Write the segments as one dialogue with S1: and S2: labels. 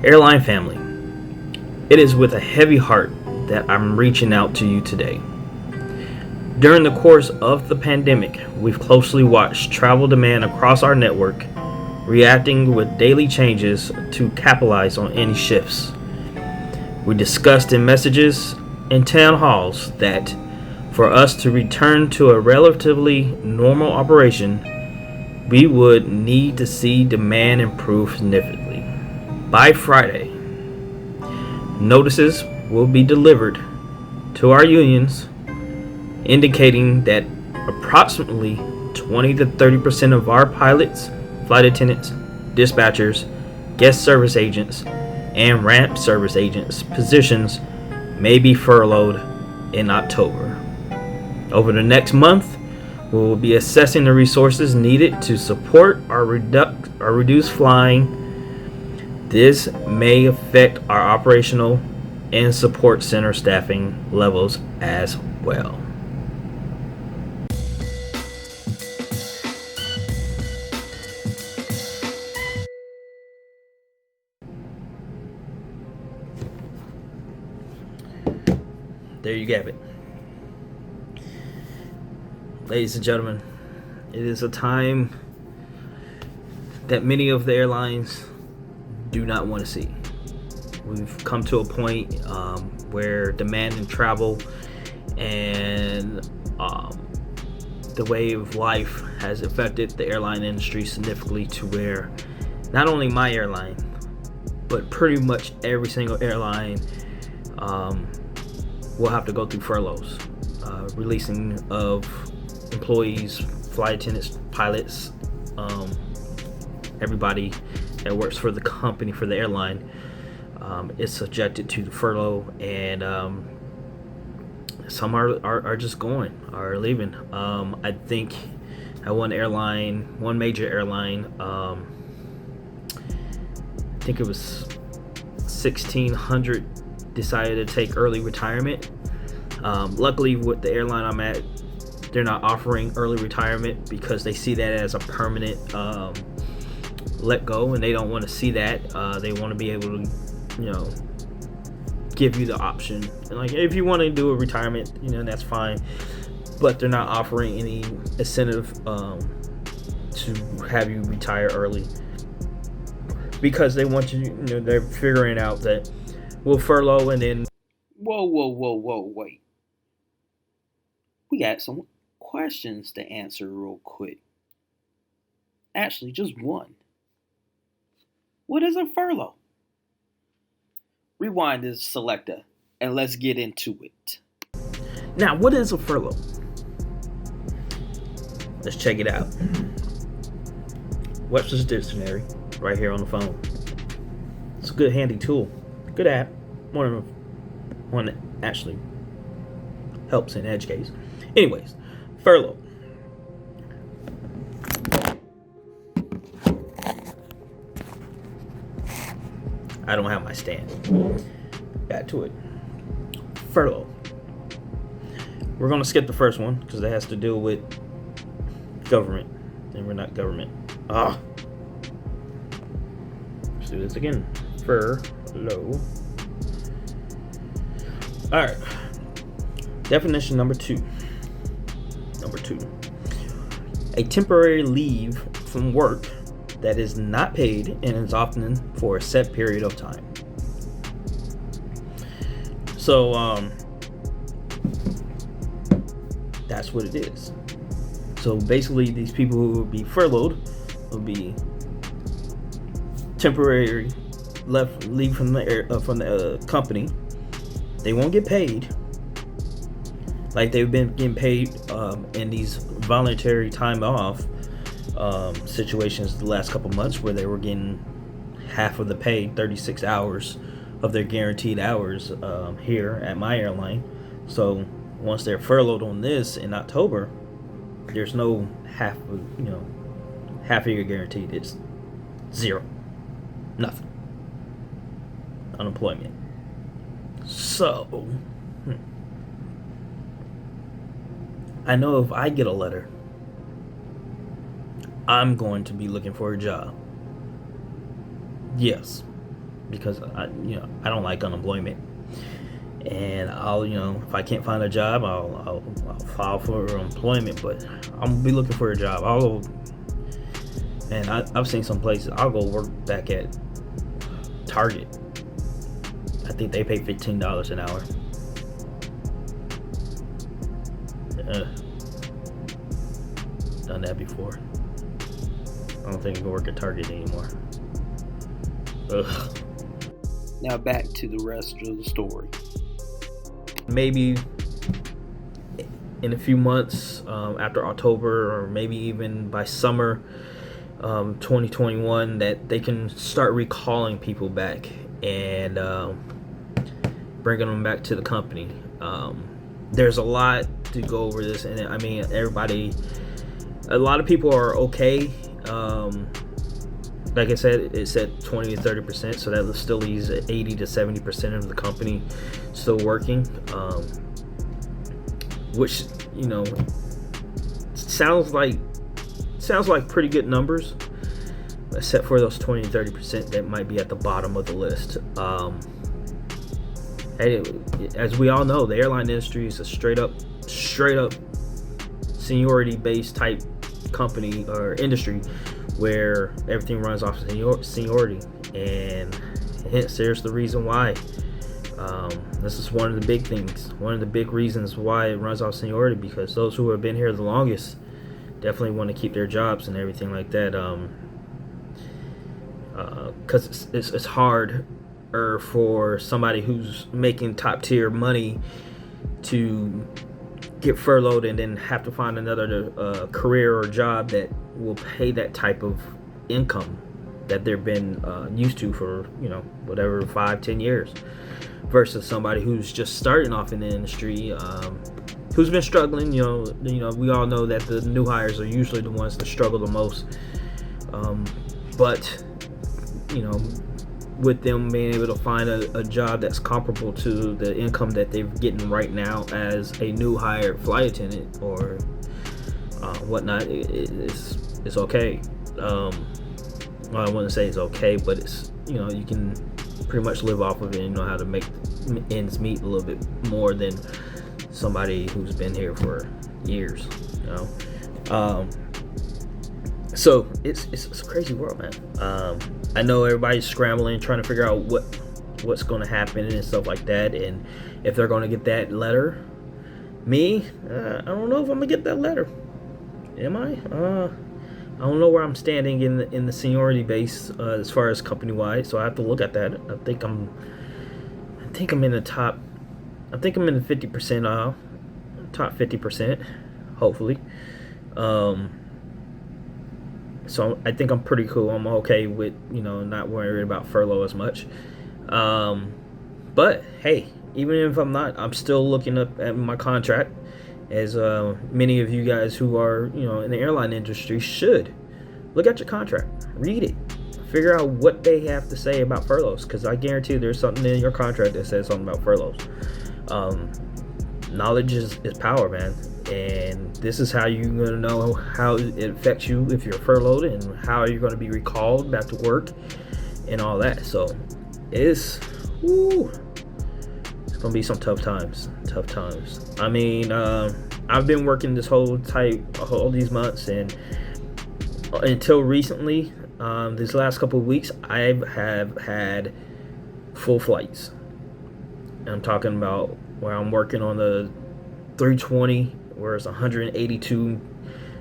S1: Airline family, it is with a heavy heart that I'm reaching out to you today. During the course of the pandemic, we've closely watched travel demand across our network, reacting with daily changes to capitalize on any shifts. We discussed in messages and town halls that for us to return to a relatively normal operation, we would need to see demand improve significantly. By Friday, notices will be delivered to our unions indicating that approximately 20 to 30% of our pilots, flight attendants, dispatchers, guest service agents, and ramp service agents positions may be furloughed in October. Over the next month, we will be assessing the resources needed to support our reduced flying. This may affect our operational and support center staffing levels as well. There you have it. Ladies and gentlemen, it is a time that many of the airlines do not want to see. We've come to a point where demand in travel and the way of life has affected the airline industry significantly to where not only my airline, but pretty much every single airline will have to go through furloughs, releasing of employees, flight attendants, pilots, everybody that works for the company, for the airline, is subjected to the furlough, and some are just are leaving. I think at one major airline, I think it was 1,600 decided to take early retirement. Luckily, with the airline I'm at, they're not offering early retirement because they see that as a permanent let go, and they don't want to see that. They want to be able to, give you the option. And like, if you want to do a retirement, that's fine. But they're not offering any incentive to have you retire early because they want you. They're figuring out that we'll furlough and then. Whoa! Wait. We got some questions to answer real quick. Actually, just one. What is a furlough? Rewind this selector and let's get into it. Now, what is a furlough? Let's check it out. Webster's Dictionary, right here on the phone. It's a good handy tool. Good app. One that actually helps in edge case. Anyways, furlough. I don't have my stand. Back to it. Furlough. We're going to skip the first one because it has to do with government. And we're not government. Let's do this again. Furlough. Alright. Definition number two. A temporary leave from work that is not paid and is often for a set period of time. So that's what it is. So basically, these people who will be furloughed will be temporary leave from the company. They won't get paid like they've been getting paid in these voluntary time off situations the last couple months, where they were getting half of the pay, 36 hours of their guaranteed hours here at my airline. So once they're furloughed on this in October, there's no half of your guaranteed. It's zero, nothing, unemployment. So I know if I get a letter, I'm going to be looking for a job. Yes, because I don't like unemployment, and I'll if I can't find a job, I'll file for employment. But I'm gonna be looking for a job. I've seen some places. I'll go work back at Target. I think they pay $15 an hour. Done that before. I don't think I can work at Target anymore. Ugh.
S2: Now back to the rest of the story.
S1: Maybe in a few months, after October, or maybe even by summer 2021, that they can start recalling people back and bringing them back to the company. There's a lot to go over this, and I mean, a lot of people are okay. Like I said, it said 20 to 30%, so that still leaves 80 to 70% of the company still working, which sounds like pretty good numbers, except for those 20 to 30% that might be at the bottom of the list. As we all know, the airline industry is a straight up seniority based type company or industry, where everything runs off seniority, and hence there's the reason why. This is one of the big things, one of the big reasons why it runs off seniority, because those who have been here the longest definitely want to keep their jobs and everything like that, because it's hard for somebody who's making top tier money to get furloughed and then have to find another career or job that will pay that type of income that they've been used to for whatever 5-10 years, versus somebody who's just starting off in the industry, who's been struggling. We all know that the new hires are usually the ones that struggle the most, but with them being able to find a job that's comparable to the income that they're getting right now as a new hired flight attendant or whatnot, it's okay. Well, I wouldn't say it's okay, but it's you can pretty much live off of it and know how to make ends meet a little bit more than somebody who's been here for years. So it's a crazy world, man. I know everybody's scrambling, trying to figure out what's going to happen and stuff like that, and if they're going to get that letter. Me, I don't know if I'm gonna get that letter. Am I? I don't know where I'm standing in the seniority base as far as company wide, so I have to look at that. I think I'm in the top. I think I'm in the 50%, top 50%, hopefully. So I think I'm pretty cool. I'm okay with not worrying about furlough as much. But hey, even if I'm not, I'm still looking up at my contract, as many of you guys who are in the airline industry should. Look at your contract, read it, figure out what they have to say about furloughs, because I guarantee there's something in your contract that says something about furloughs. Knowledge is power, man. And this is how you're going to know how it affects you if you're furloughed, and how you're going to be recalled back to work and all that. So it's going to be some tough times. I mean, I've been working all these months, and until recently, these last couple of weeks, I have had full flights. I'm talking about where I'm working on the 320, where it's 182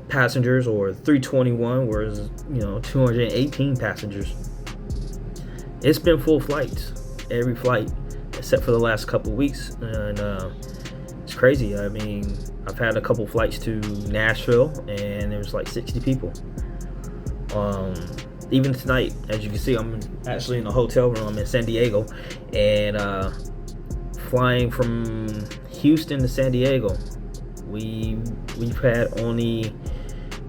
S1: passengers, or 321, where it's 218 passengers. It's been full flights, every flight, except for the last couple of weeks, and it's crazy. I mean, I've had a couple flights to Nashville, and there was like 60 people. Even tonight, as you can see, I'm actually in a hotel room. I'm in San Diego, and flying from Houston to San Diego, we've had only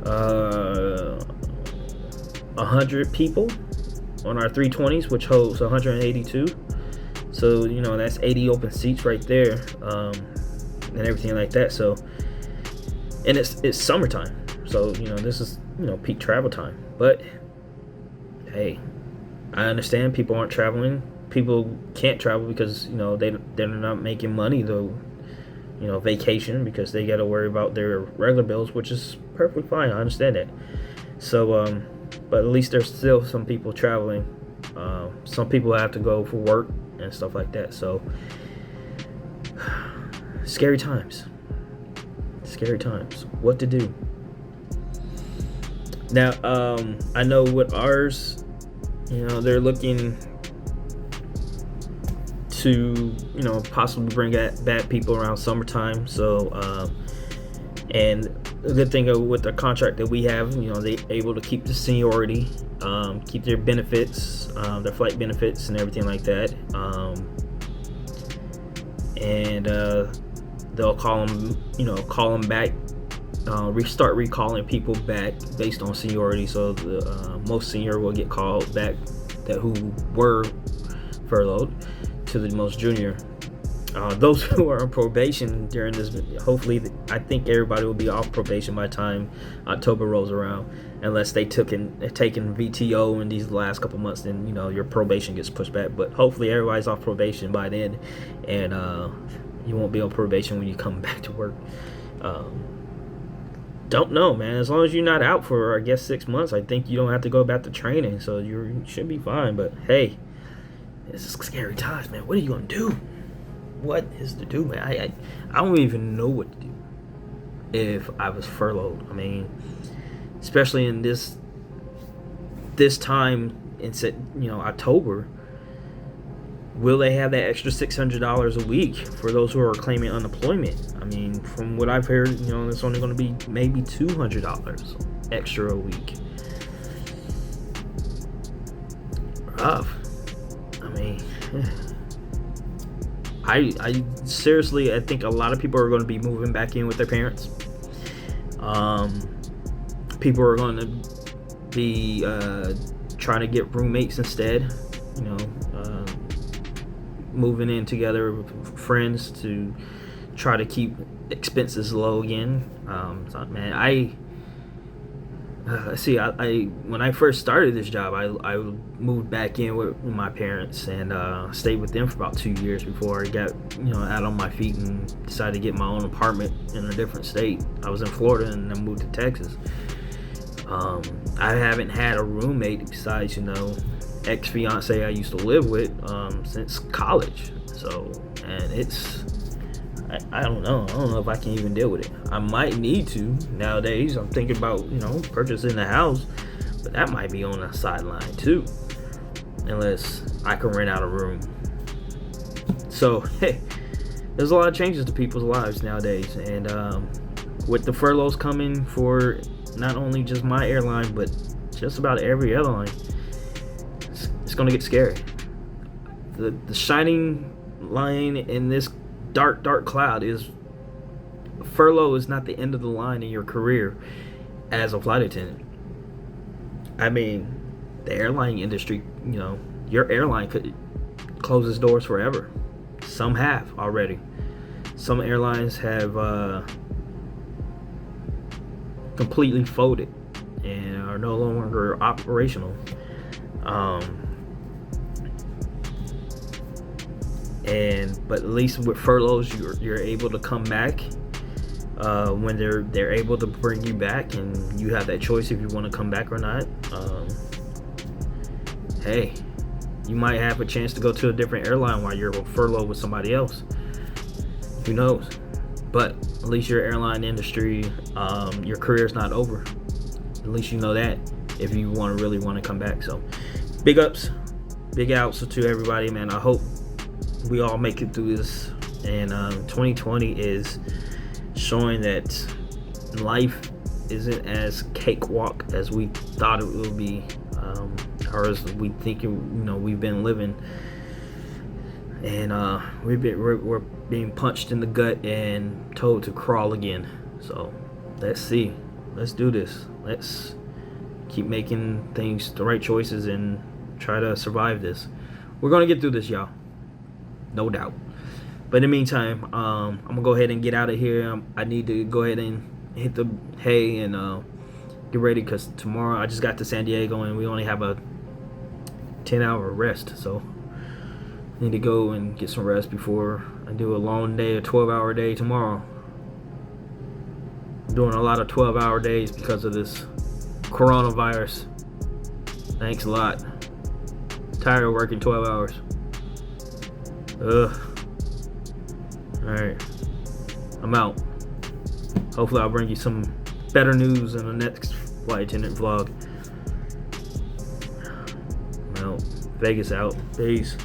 S1: 100 people on our 320s, which holds 182. So that's 80 open seats right there, and everything like that. So, and it's summertime, so this is peak travel time. But hey, I understand people aren't traveling. People can't travel because they're not making money though. Vacation because they got to worry about their regular bills, which is perfectly fine. I understand that. So, but at least there's still some people traveling. Some people have to go for work and stuff like that. So, scary times. Scary times. What to do? Now, I know with ours, they're looking to possibly bring back people around summertime. So and the good thing with the contract that we have, they able to keep the seniority, keep their benefits, their flight benefits and everything like that, and they'll call them back, restart recalling people back based on seniority. So the most senior will get called back who were furloughed to the most junior. Those who are on probation during this, hopefully, I think everybody will be off probation by the time October rolls around, unless they taken VTO in these last couple months. Then your probation gets pushed back. But hopefully everybody's off probation by then, and you won't be on probation when you come back to work. Don't know, man. As long as you're not out for, I guess, 6 months, I think you don't have to go back to training, so you should be fine. But hey, it's scary times, man. What are you gonna do? What is to do, man? I don't even know what to do if I was furloughed. I mean, especially in this time in October, will they have that extra $600 a week for those who are claiming unemployment? I mean, from what I've heard, it's only going to be maybe $200 extra a week. Rough. I mean, I seriously, I think a lot of people are going to be moving back in with their parents. People are going to be trying to get roommates instead. Moving in together with friends to try to keep expenses low again. So, man, I when I first started this job, I moved back in with my parents and stayed with them for about 2 years before I got out on my feet and decided to get my own apartment in a different state. I was in Florida and then moved to Texas. I haven't had a roommate besides ex-fiance I used to live with since college. So, and it's I don't know if I can even deal with it. I might need to nowadays. I'm thinking about purchasing a house, but that might be on the sideline too, unless I can rent out a room. So hey, there's a lot of changes to people's lives nowadays, and with the furloughs coming for not only just my airline but just about every airline, it's gonna get scary. The shining line in this dark cloud is furlough is not the end of the line in your career as a flight attendant. I mean, the airline industry, your airline could close its doors forever. Some have already. Some airlines have completely folded and are no longer operational. But at least with furloughs, you're able to come back when they're able to bring you back, and you have that choice if you want to come back or not. Hey, you might have a chance to go to a different airline while you're furloughed with somebody else. Who knows? But at least your airline industry, your career's not over. At least you know that if you really want to come back. So big ups, big outs to everybody, man. I hope we all make it through this, and 2020 is showing that life isn't as cakewalk as we thought it would be, or as we think we've been living, and we're being punched in the gut and told to crawl again. So let's do this. Let's keep making things the right choices and try to survive this. We're gonna get through this, y'all. No doubt. But in the meantime, I'm gonna go ahead and get out of here. I need to go ahead and hit the hay and get ready, because tomorrow I just got to San Diego and we only have a 10-hour rest, so I need to go and get some rest before I do a long day, a 12-hour day tomorrow. I'm doing a lot of 12-hour days because of this coronavirus. Thanks a lot. Tired of working 12 hours. Ugh. Alright. I'm out. Hopefully I'll bring you some better news in the next flight attendant vlog. I'm out. Vegas out. Peace.